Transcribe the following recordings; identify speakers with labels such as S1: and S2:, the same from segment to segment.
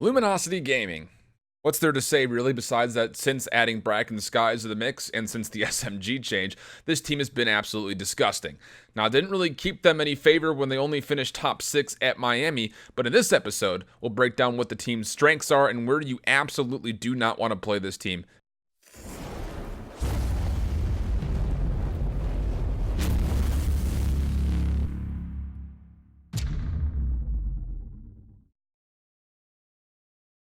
S1: Luminosity Gaming. What's there to say, really, besides that since adding Brack and Skies to the mix and since the SMG change, this team has been absolutely disgusting. Now, it didn't really keep them any favor when they only finished top 6 at Miami, but in this episode, we'll break down what the team's strengths are and where you absolutely do not want to play this team.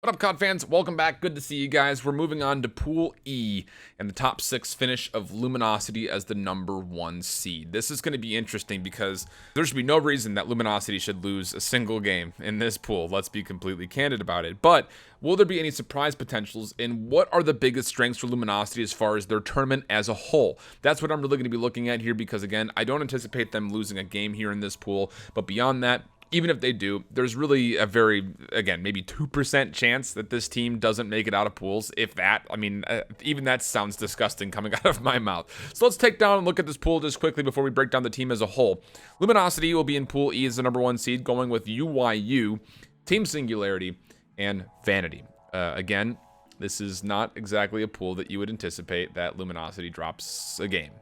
S1: What up, COD fans? Welcome back. Good to see you guys. We're moving on to Pool E and the top 6 finish of Luminosity as the number 1 seed. This is going to be interesting because there should be no reason that Luminosity should lose a single game in this pool. Let's be completely candid about it. But will there be any surprise potentials, and what are the biggest strengths for Luminosity as far as their tournament as a whole? That's what I'm really going to be looking at here because, again, I don't anticipate them losing a game here in this pool. But beyond that, even if they do, there's really a very, again, maybe 2% chance that this team doesn't make it out of pools, if that. I mean, even that sounds disgusting coming out of my mouth. So let's take down and look at this pool just quickly before we break down the team as a whole. Luminosity will be in Pool E as the number 1 seed, going with UYU, Team Singularity, and Vanity. Again, this is not exactly a pool that you would anticipate that Luminosity drops a game.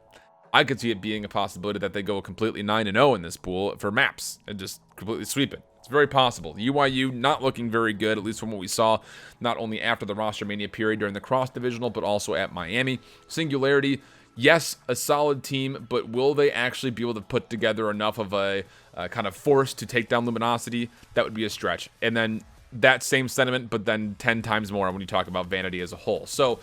S1: I could see it being a possibility that they go completely 9-0 in this pool for maps and just completely sweep it. It's very possible. UYU not looking very good, at least from what we saw, not only after the roster mania period during the cross-divisional, but also at Miami. Singularity, yes, a solid team, but will they actually be able to put together enough of a kind of force to take down Luminosity? That would be a stretch. And then that same sentiment, but then 10 times more when you talk about Vanity as a whole. So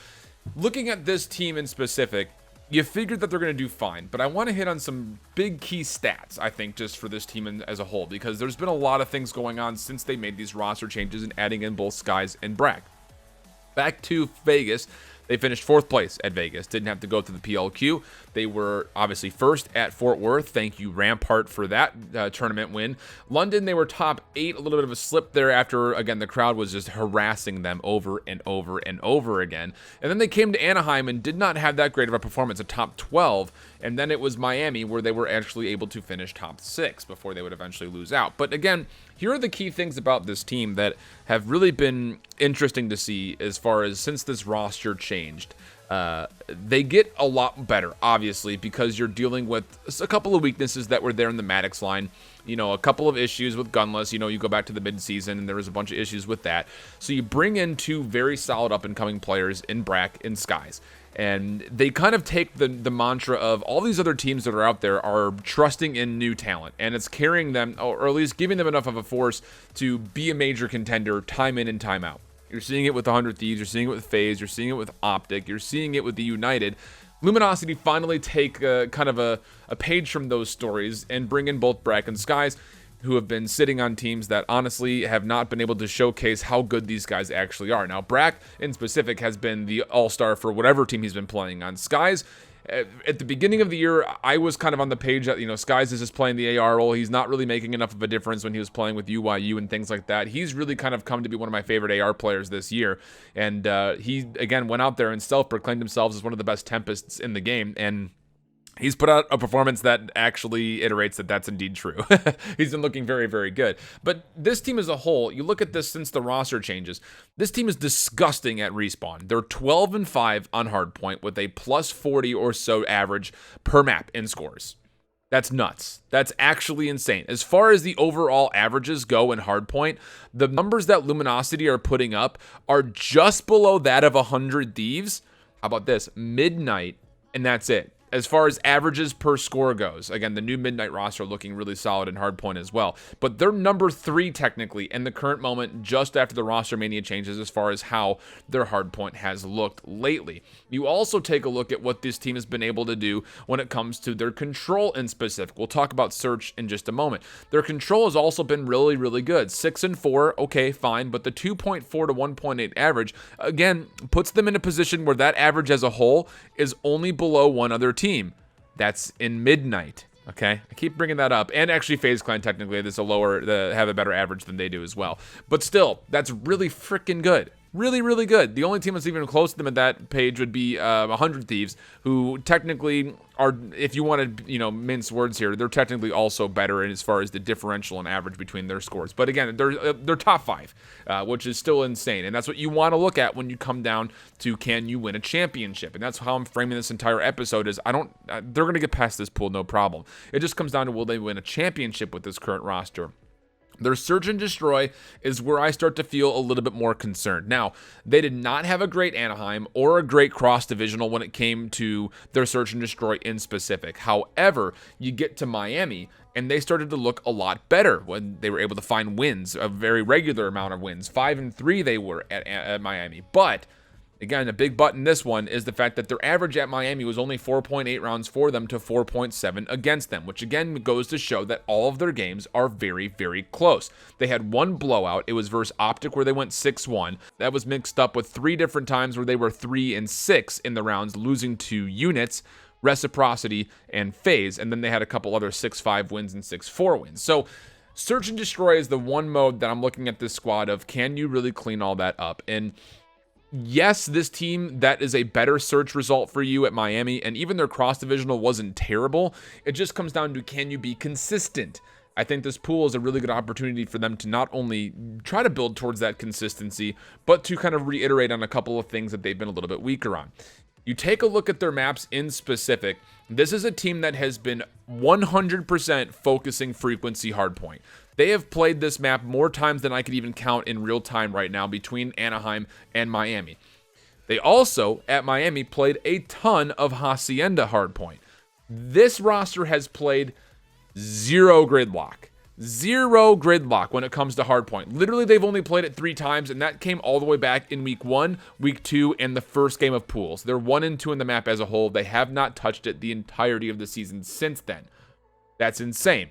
S1: looking at this team in specific, you figured that they're going to do fine, but I want to hit on some big key stats, I think, just for this team as a whole, because there's been a lot of things going on since they made these roster changes and adding in both Skies and Brack. Back to Vegas, they finished 4th place at Vegas. Didn't have to go through the PLQ. They were obviously 1st at Fort Worth. Thank you, Rampart, for that tournament win. London, they were top 8. A little bit of a slip there after, again, the crowd was just harassing them over and over and over again. And then they came to Anaheim and did not have that great of a performance, a top 12. And then it was Miami where they were actually able to finish top 6 before they would eventually lose out. But again, here are the key things about this team that have really been interesting to see as far as since this roster changed. They get a lot better, obviously, because you're dealing with a couple of weaknesses that were there in the Maddox line. You know, a couple of issues with Gunless. You know, you go back to the mid-season, and there was a bunch of issues with that. So you bring in 2 very solid up-and-coming players in Brack and Skies. And they kind of take the mantra of all these other teams that are out there are trusting in new talent. And it's carrying them, or at least giving them enough of a force to be a major contender time in and time out. You're seeing it with the 100 Thieves. You're seeing it with FaZe. You're seeing it with Optic. You're seeing it with the United. Luminosity finally take kind of a page from those stories and bring in both Brack and Skies, who have been sitting on teams that honestly have not been able to showcase how good these guys actually are. Now, Brack in specific has been the all-star for whatever team he's been playing on. Skies, at the beginning of the year, I was kind of on the page that, you know, Skies is just playing the AR role. He's not really making enough of a difference when he was playing with UYU and things like that. He's really kind of come to be one of my favorite AR players this year. And he, again, went out there and self-proclaimed himself as one of the best Tempests in the game. And he's put out a performance that actually iterates that that's indeed true. He's been looking very, very good. But this team as a whole, you look at this since the roster changes, this team is disgusting at respawn. They're 12-5 on hardpoint with a plus 40 or so average per map in scores. That's nuts. That's actually insane. As far as the overall averages go in hardpoint, the numbers that Luminosity are putting up are just below that of 100 Thieves. How about this? Midnight, and that's it. As far as averages per score goes, again, the new Midnight roster looking really solid in hardpoint as well. But they're number 3 technically in the current moment just after the roster mania changes as far as how their hardpoint has looked lately. You also take a look at what this team has been able to do when it comes to their control in specific. We'll talk about search in just a moment. Their control has also been really, really good. 6 and 4, okay, fine, but the 2.4 to 1.8 average, again, puts them in a position where that average as a whole is only below one other team. That's in Midnight. Okay, I keep bringing that up, and actually FaZe Clan technically have a better average than they do as well. But still, that's really freaking good. Really, really good. The only team that's even close to them at that page would be 100 Thieves, who technically are, if you want to, mince words here, they're technically also better as far as the differential and average between their scores. But again, they're top 5, which is still insane. And that's what you want to look at when you come down to can you win a championship. And that's how I'm framing this entire episode is they're going to get past this pool, no problem. It just comes down to will they win a championship with this current roster. Their search and destroy is where I start to feel a little bit more concerned. Now, they did not have a great Anaheim or a great cross-divisional when it came to their search and destroy in specific. However, you get to Miami, and they started to look a lot better when they were able to find wins, a very regular amount of wins. 5-3 they were at Miami. But again, a big but in this one is the fact that their average at Miami was only 4.8 rounds for them to 4.7 against them, which again goes to show that all of their games are very, very close. They had one blowout. It was versus Optic where they went 6-1. That was mixed up with 3 different times where they were 3-6 in the rounds, losing to Units, Reciprocity, and FaZe. And then they had a couple other 6-5 wins and 6-4 wins. So search and destroy is the one mode that I'm looking at this squad of, can you really clean all that up? And yes, this team, that is a better search result for you at Miami, and even their cross-divisional wasn't terrible. It just comes down to, can you be consistent? I think this pool is a really good opportunity for them to not only try to build towards that consistency, but to kind of reiterate on a couple of things that they've been a little bit weaker on. You take a look at their maps in specific, this is a team that has been 100% focusing frequency hardpoint. They have played this map more times than I could even count in real time right now between Anaheim and Miami. They also, at Miami, played a ton of Hacienda hardpoint. This roster has played zero gridlock. Zero gridlock when it comes to hardpoint. Literally, they've only played it 3 times, and that came all the way back in week 1, week 2, and the first game of pools. They're 1-2 in the map as a whole. They have not touched it the entirety of the season since then. That's insane.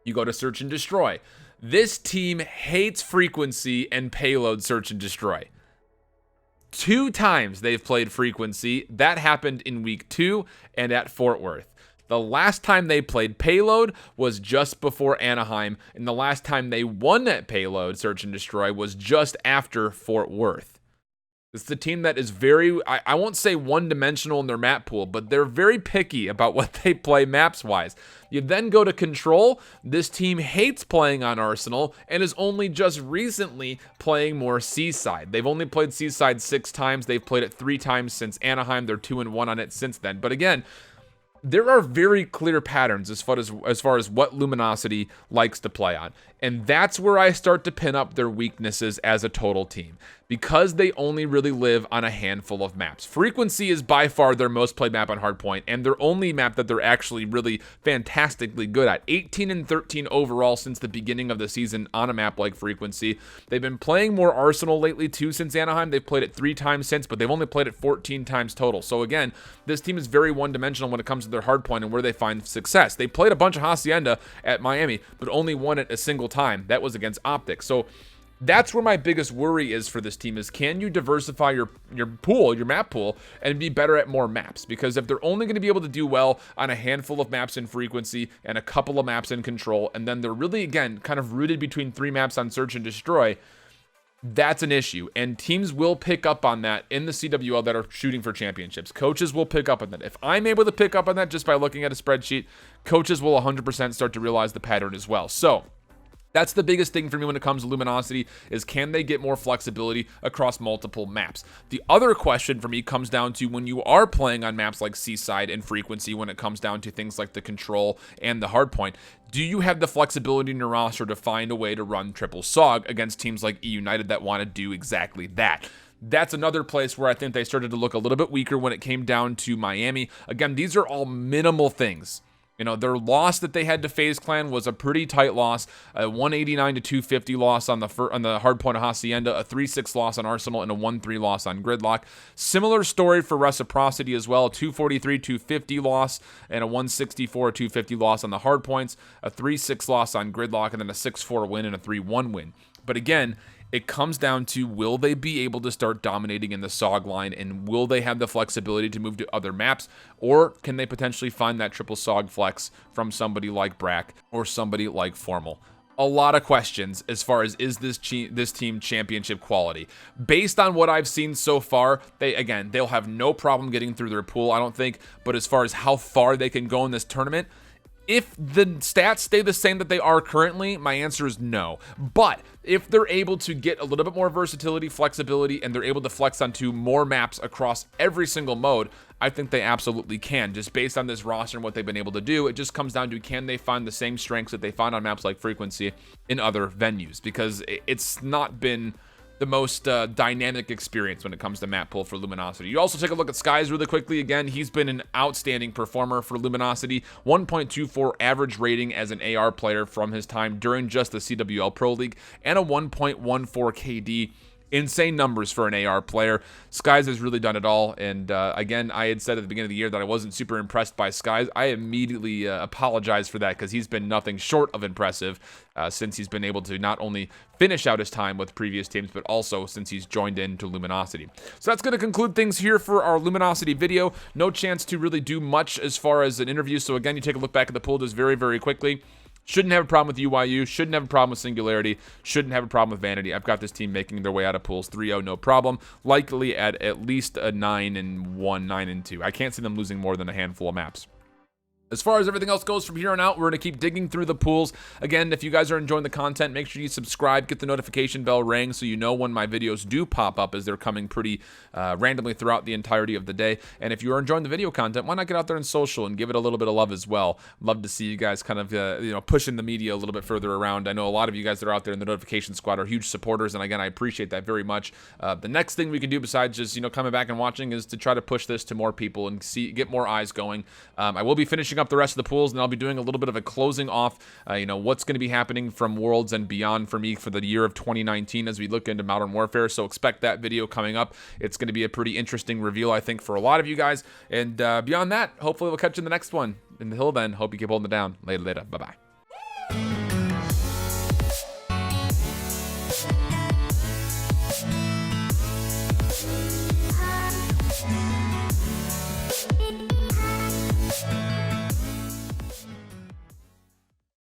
S1: You go to search and destroy. This team hates frequency and payload search and destroy. 2 times they've played frequency. That happened in week 2 and at Fort Worth. The last time they played payload was just before Anaheim, and the last time they won at payload search and destroy was just after Fort Worth. It's the team that is very, I won't say one-dimensional in their map pool, but they're very picky about what they play maps-wise. You then go to control. This team hates playing on Arsenal and is only just recently playing more Seaside. They've only played Seaside 6 times. They've played it 3 times since Anaheim. They're 2-1 on it since then. But again, there are very clear patterns as far as what Luminosity likes to play on. And that's where I start to pin up their weaknesses as a total team, because they only really live on a handful of maps. Frequency is by far their most played map on Hardpoint, and their only map that they're actually really fantastically good at. 18-13 overall since the beginning of the season on a map like Frequency. They've been playing more Arsenal lately too since Anaheim. They've played it 3 times since, but they've only played it 14 times total. So again, this team is very one-dimensional when it comes to their Hardpoint and where they find success. They played a bunch of Hacienda at Miami, but only won it a single time. That was against Optic. So that's where my biggest worry is for this team is, can you diversify your pool, your map pool, and be better at more maps? Because if they're only going to be able to do well on a handful of maps in Frequency and a couple of maps in Control, and then they're really, again, kind of rooted between 3 maps on Search and Destroy, that's an issue. And teams will pick up on that in the CWL that are shooting for championships. Coaches will pick up on that. If I'm able to pick up on that just by looking at a spreadsheet, coaches will 100% start to realize the pattern as well. So that's the biggest thing for me when it comes to Luminosity is, can they get more flexibility across multiple maps? The other question for me comes down to, when you are playing on maps like Seaside and Frequency, when it comes down to things like the Control and the Hardpoint, do you have the flexibility in your roster to find a way to run triple SOG against teams like E United that want to do exactly that? That's another place where I think they started to look a little bit weaker when it came down to Miami. Again, these are all minimal things. You know, their loss that they had to FaZe Clan was a pretty tight loss, a 189-250 loss on the Hardpoint of Hacienda, a 3-6 loss on Arsenal, and a 1-3 loss on Gridlock. Similar story for Reciprocity as well, a 243-250 loss and a 164-250 loss on the Hardpoints, a 3-6 loss on Gridlock, and then a 6-4 win and a 3-1 win. But again, it comes down to, will they be able to start dominating in the SOG line, and will they have the flexibility to move to other maps, or can they potentially find that triple SOG flex from somebody like Brack or somebody like Formal? a lot of questions as far as is this team championship quality. Based on what I've seen so far, they'll have no problem getting through their pool, I don't think. But as far as how far they can go in this tournament, if the stats stay the same that they are currently, my answer is no. But if they're able to get a little bit more versatility, flexibility, and they're able to flex onto more maps across every single mode, I think they absolutely can. Just based on this roster and what they've been able to do, it just comes down to, can they find the same strengths that they find on maps like Frequency in other venues? Because it's not been the most dynamic experience when it comes to map pool for Luminosity. You also take a look at Skies really quickly. Again, he's been an outstanding performer for Luminosity. 1.24 average rating as an AR player from his time during just the CWL Pro League, and a 1.14 KD. Insane numbers for an AR player. Skies has really done it all. And again, I had said at the beginning of the year that I wasn't super impressed by Skies. I immediately apologize for that, because he's been nothing short of impressive since he's been able to not only finish out his time with previous teams, but also since he's joined into Luminosity. So that's going to conclude things here for our Luminosity video. No chance to really do much as far as an interview. So again, you take a look back at the pool just very, very quickly. Shouldn't have a problem with UYU. Shouldn't have a problem with Singularity. Shouldn't have a problem with Vanity. I've got this team making their way out of pools 3-0, no problem. Likely at least a 9-1, 9-2. I can't see them losing more than a handful of maps. As far as everything else goes from here on out, we're going to keep digging through the pools. Again, if you guys are enjoying the content, make sure you subscribe, get the notification bell ring so you know when my videos do pop up, as they're coming pretty randomly throughout the entirety of the day. And if you are enjoying the video content, why not get out there in social and give it a little bit of love as well? Love to see you guys kind of pushing the media a little bit further around. I know a lot of you guys that are out there in the notification squad are huge supporters, and again, I appreciate that very much. The next thing we can do besides just coming back and watching is to try to push this to more people and get more eyes going. I will be finishing up the rest of the pools, and I'll be doing a little bit of a closing off, what's going to be happening from Worlds and beyond for me for the year of 2019 as we look into Modern Warfare. So expect that video coming up. It's going to be a pretty interesting reveal, I think, for a lot of you guys. And beyond that, hopefully we'll catch you in the next one. Until then, hope you keep holding it down. Later. Bye-bye.